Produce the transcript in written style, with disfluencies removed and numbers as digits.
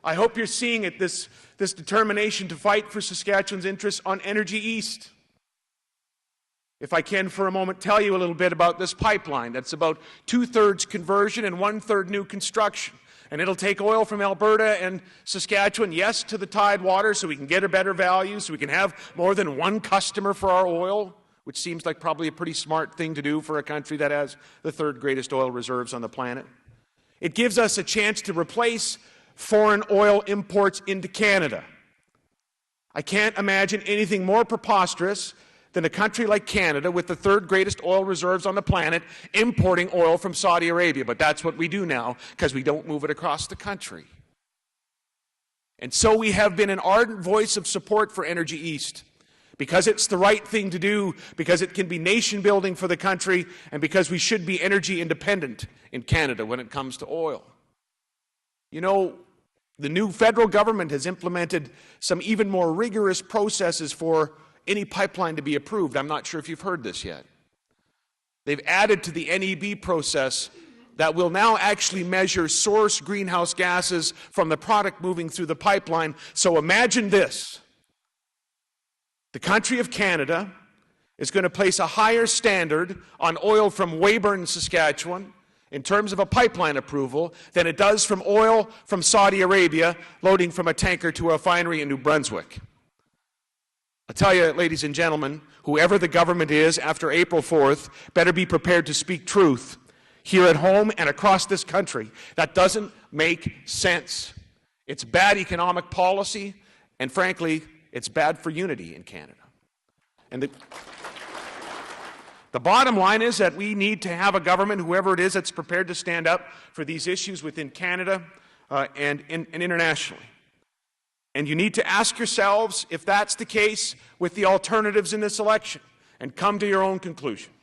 I hope you're seeing it, this determination to fight for Saskatchewan's interests on Energy East. If I can for a moment tell you a little bit about this pipeline. That's about 2/3 conversion and 1/3 new construction. And it'll take oil from Alberta and Saskatchewan, yes, to the Tidewater so we can get a better value, so we can have more than one customer for our oil, which seems like probably a pretty smart thing to do for a country that has the 3rd greatest oil reserves on the planet. It gives us a chance to replace foreign oil imports into Canada. I can't imagine anything more preposterous than a country like Canada, with the 3rd greatest oil reserves on the planet, importing oil from Saudi Arabia. But that's what we do now, because we don't move it across the country. And so we have been an ardent voice of support for Energy East, because it's the right thing to do, because it can be nation-building for the country, and because we should be energy independent in Canada when it comes to oil. You know, the new federal government has implemented some even more rigorous processes for any pipeline to be approved. I'm not sure if you've heard this yet. They've added to the NEB process that will now actually measure source greenhouse gases from the product moving through the pipeline. So imagine this. The country of Canada is going to place a higher standard on oil from Weyburn, Saskatchewan, in terms of a pipeline approval, than it does from oil from Saudi Arabia loading from a tanker to a refinery in New Brunswick. I tell you, ladies and gentlemen, whoever the government is after April 4th better be prepared to speak truth here at home and across this country. That doesn't make sense. It's bad economic policy, and frankly, it's bad for unity in Canada. And the bottom line is that we need to have a government, whoever it is, that's prepared to stand up for these issues within Canada and internationally. And you need to ask yourselves if that's the case with the alternatives in this election, and come to your own conclusion.